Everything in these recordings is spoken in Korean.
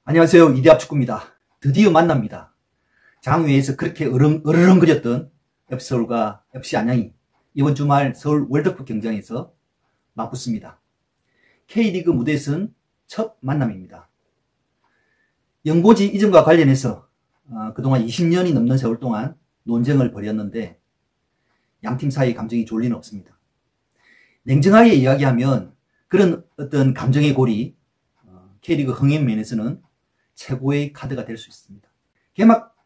안녕하세요. 이대합 축구입니다. 드디어 만납니다. 장외에서 그렇게 으르렁거렸던 FC서울과 FC 안양이 이번 주말 서울 월드컵 경기장에서 맞붙습니다. K리그 무대에서는 첫 만남입니다. 연고지 이전과 관련해서 그동안 20년이 넘는 세월 동안 논쟁을 벌였는데 양팀 사이의 감정이 좋을 리는 없습니다. 냉정하게 이야기하면 그런 어떤 감정의 골이 K리그 흥행 면에서는 최고의 카드가 될 수 있습니다. 개막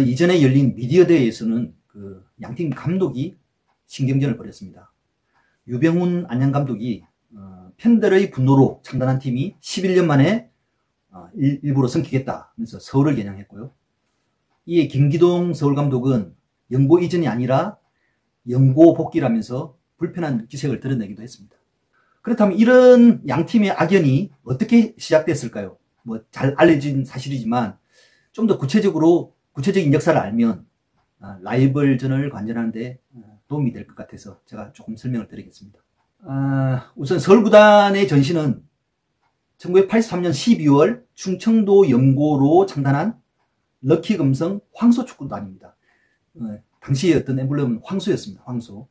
이전에 열린 미디어 대회에서는 그 양팀 감독이 신경전을 벌였습니다. 유병훈 안양 감독이 팬들의 분노로 창단한 팀이 11년 만에 일부러 성키겠다 하면서 서울을 겨냥했고요. 이에 김기동 서울 감독은 연고 이전이 아니라 연고 복귀라면서 불편한 기색을 드러내기도 했습니다. 그렇다면 이런 양팀의 악연이 어떻게 시작됐을까요? 뭐 잘 알려진 사실이지만 좀 더 구체적인 역사를 알면 라이벌전을 관전하는데 도움이 될 것 같아서 제가 조금 설명을 드리겠습니다. 우선 서울구단의 전신은 1983년 12월 충청도 연고로 창단한 럭키금성 황소축구단입니다. 당시의 어떤 엠블럼은 황소였습니다. 황소.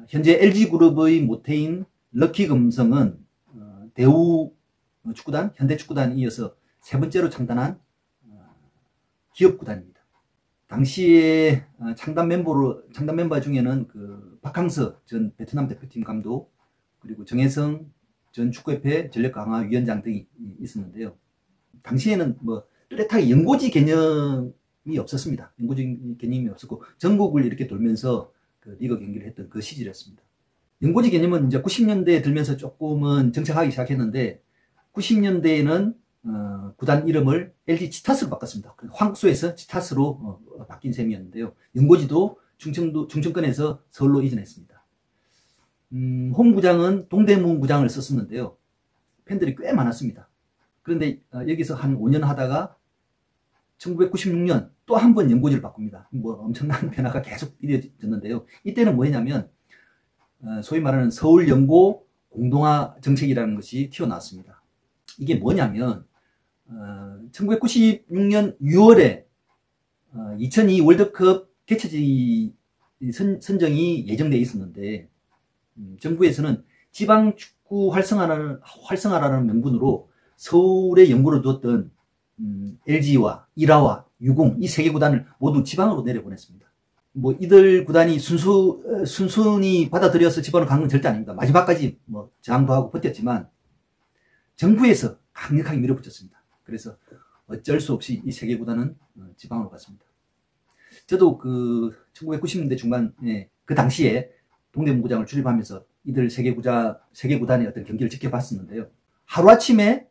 현재 LG그룹의 모태인 럭키금성은 대우 축구단, 현대축구단에 이어서 세 번째로 창단한 기업구단입니다. 당시에 창단 멤버 중에는 그 박항서 전 베트남 대표팀 감독, 그리고 정혜성 전 축구협회 전력강화위원장 등이 있었는데요. 당시에는 뭐 뚜렷하게 연고지 개념이 없었습니다. 연고지 개념이 없었고 전국을 이렇게 돌면서 그 리그 경기를 했던 그 시절이었습니다. 연고지 개념은 이제 90년대에 들면서 조금은 정착하기 시작했는데 90년대에는 구단 이름을 LG 치타스로 바꿨습니다. 황소에서 치타스로 바뀐 셈이었는데요. 연고지도 충청권에서 서울로 이전했습니다. 홈구장은 동대문 구장을 썼었는데요. 팬들이 꽤 많았습니다. 그런데 여기서 한 5년 하다가 1996년 또 한 번 연고지를 바꿉니다. 뭐 엄청난 변화가 계속 이루어졌는데요. 이때는 뭐였냐면 소위 말하는 서울 연고 공동화 정책이라는 것이 튀어나왔습니다. 이게 뭐냐면 1996년 6월에 2002 월드컵 개최지 선정이 예정되어 있었는데 정부에서는 지방 축구 활성화라는 명분으로 서울에 연고를 두었던 LG와 일화와 유공 이 세 개 구단을 모두 지방으로 내려보냈습니다. 뭐 이들 구단이 순순히 받아들여서 지방으로 간 건 절대 아닙니다. 마지막까지 뭐 저항도 하고 버텼지만 정부에서 강력하게 밀어붙였습니다. 그래서 어쩔 수 없이 이 세 개 구단은 지방으로 갔습니다. 저도 그 1990년대 중반에 그 당시에 동대문 구장을 출입하면서 이들 세 개 구단의 어떤 경기를 지켜봤었는데요. 하루아침에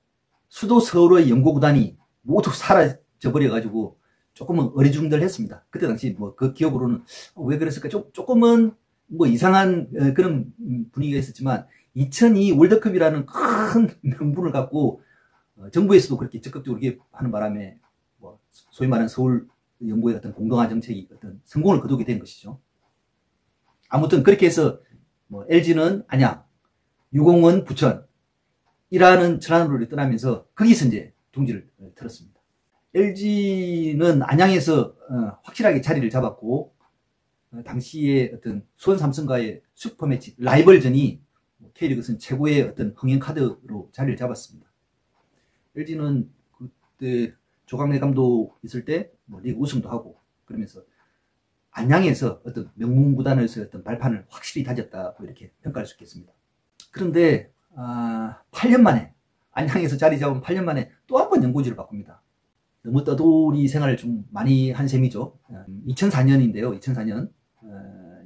수도 서울의 연고 구단이 모두 사라져버려가지고 조금은 어리중절했습니다. 그때 당시 뭐 그 기억으로는 왜 그랬을까? 조금은 뭐 이상한 그런 분위기가 있었지만 2002 월드컵이라는 큰 명분을 갖고 정부에서도 그렇게 적극적으로 이렇게 하는 바람에 뭐 소위 말하는 서울 연고의 어떤 공동화 정책이 어떤 성공을 거두게 된 것이죠. 아무튼 그렇게 해서 뭐 LG는 안양, 유공은 부천, 이라는 전환으로 떠나면서 거기서 이제 둥지를 틀었습니다. LG는 안양에서 확실하게 자리를 잡았고 당시에 어떤 수원 삼성과의 슈퍼매치 라이벌전이 K리그에서는 최고의 어떤 흥행 카드로 자리를 잡았습니다. LG는 그때 조광래 감독 있을 때 뭐 리그 우승도 하고 그러면서 안양에서 어떤 명문 구단에서의 어떤 발판을 확실히 다졌다고 이렇게 평가할 수 있겠습니다. 그런데 8년 만에 안양에서 자리 잡은 8년 만에 또 한 번 연고지를 바꿉니다. 너무 떠돌이 생활을 좀 많이 한 셈이죠. 2004년인데요. 2004년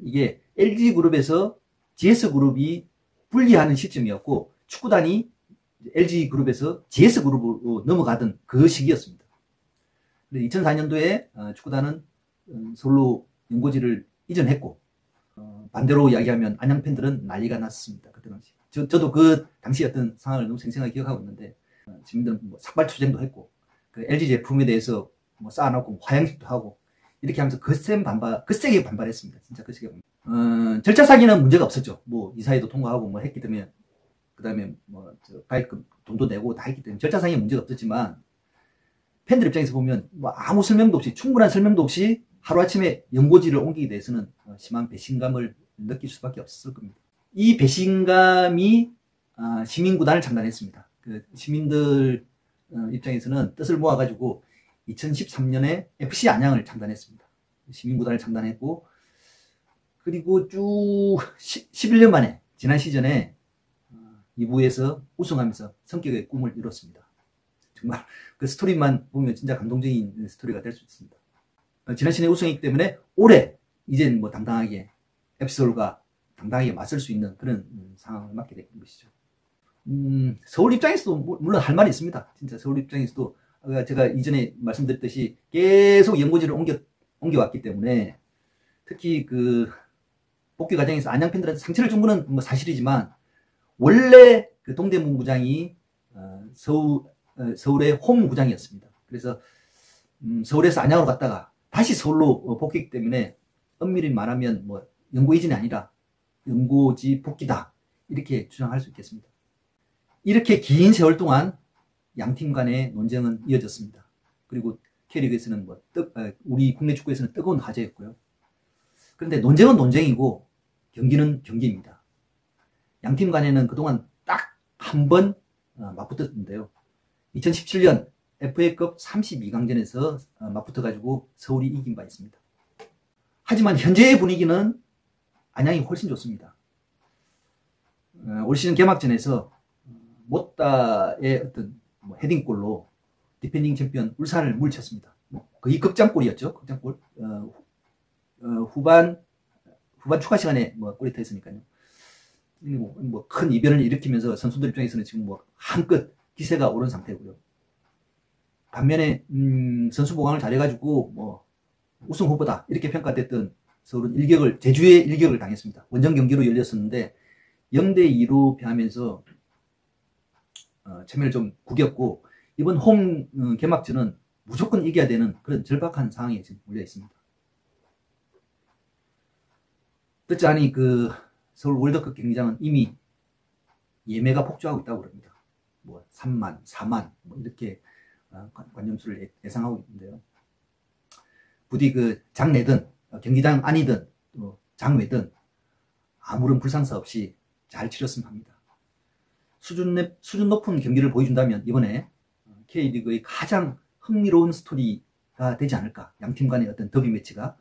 이게 LG그룹에서 GS그룹이 분리하는 시점이었고 축구단이 LG그룹에서 GS그룹으로 넘어가던 그 시기였습니다. 2004년도에 축구단은 서울로 연고지를 이전했고 반대로 이야기하면 안양 팬들은 난리가 났습니다. 그때 당시. 저도 그 당시 어떤 상황을 너무 생생하게 기억하고 있는데 시민들은 뭐 삭발투쟁도 했고 그 LG 제품에 대해서 뭐 쌓아놓고 화양식도 하고 이렇게 하면서 거세게 반발했습니다. 진짜 거세게. 절차 상의는 문제가 없었죠. 뭐 이사회도 통과하고 뭐 했기 때문에 그다음에 뭐 가입금 돈도 내고 다 했기 때문에 절차 상의 문제가 없었지만 팬들 입장에서 보면 뭐 아무 설명도 없이, 충분한 설명도 없이 하루아침에 연고지를 옮기게 돼서는 심한 배신감을 느낄 수밖에 없었을 겁니다. 이 배신감이 시민구단을 창단했습니다. 그 시민들 입장에서는 뜻을 모아가지고 2013년에 FC 안양을 창단했습니다. 시민구단을 창단했고, 그리고 쭉 11년 만에 지난 시즌에 2부에서 우승하면서 성격의 꿈을 이뤘습니다. 정말 그 스토리만 보면 진짜 감동적인 스토리가 될 수 있습니다. 지난 시즌에 우승했기 때문에 올해 이제는 뭐 당당하게 FC서울과 당당하게 맞설 수 있는 그런 상황을 맞게 된 것이죠. 서울 입장에서도 물론 할 말이 있습니다. 진짜 서울 입장에서도 제가 이전에 말씀드렸듯이 계속 연고지를 옮겨왔기 때문에, 특히 그 복귀 과정에서 안양 팬들한테 상처를 준 거는 뭐 사실이지만, 원래 그 동대문 구장이 서울의 홈 구장이었습니다. 그래서 서울에서 안양으로 갔다가 다시 서울로 복귀했기 때문에 엄밀히 말하면 뭐 연고 이전이 아니라 연고지 복귀다, 이렇게 주장할 수 있겠습니다. 이렇게 긴 세월 동안 양팀 간의 논쟁은 이어졌습니다. 그리고 K리그에서는 우리 국내 축구에서는 뜨거운 화제였고요. 그런데 논쟁은 논쟁이고 경기는 경기입니다. 양팀 간에는 그동안 딱 한 번 맞붙었는데요. 2017년 FA컵 32강전에서 맞붙어가지고 서울이 이긴 바 있습니다. 하지만 현재의 분위기는 안양이 훨씬 좋습니다. 올 시즌 개막전에서 못다의 어떤 헤딩골로 디펜딩 챔피언 울산을 물리쳤습니다. 거의 극장골이었죠. 극장골. 후반 추가 시간에 골이 터졌으니까요. 큰 이변을 일으키면서 선수들 입장에서는 지금 한껏 기세가 오른 상태고요. 반면에 선수 보강을 잘해가지고 우승 후보다 이렇게 평가됐던 서울은 제주에 일격을 당했습니다. 원정 경기로 열렸었는데 0대2로 패하면서 체면을 좀 구겼고, 이번 홈 개막전은 무조건 이겨야 되는 그런 절박한 상황에 지금 몰려 있습니다. 뜻자니 그 서울 월드컵 경기장은 이미 예매가 폭주하고 있다고 그럽니다. 3만, 4만 이렇게 관람수를 예상하고 있는데요. 부디 그 장내든 경기장 안이든 또 장외든 아무런 불상사 없이 잘 치렀으면 합니다. 수준 높은 경기를 보여준다면 이번에 K리그의 가장 흥미로운 스토리가 되지 않을까. 양팀 간의 어떤 더비 매치가.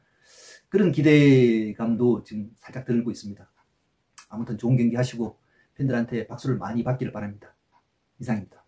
그런 기대감도 지금 살짝 들고 있습니다. 아무튼 좋은 경기 하시고 팬들한테 박수를 많이 받기를 바랍니다. 이상입니다.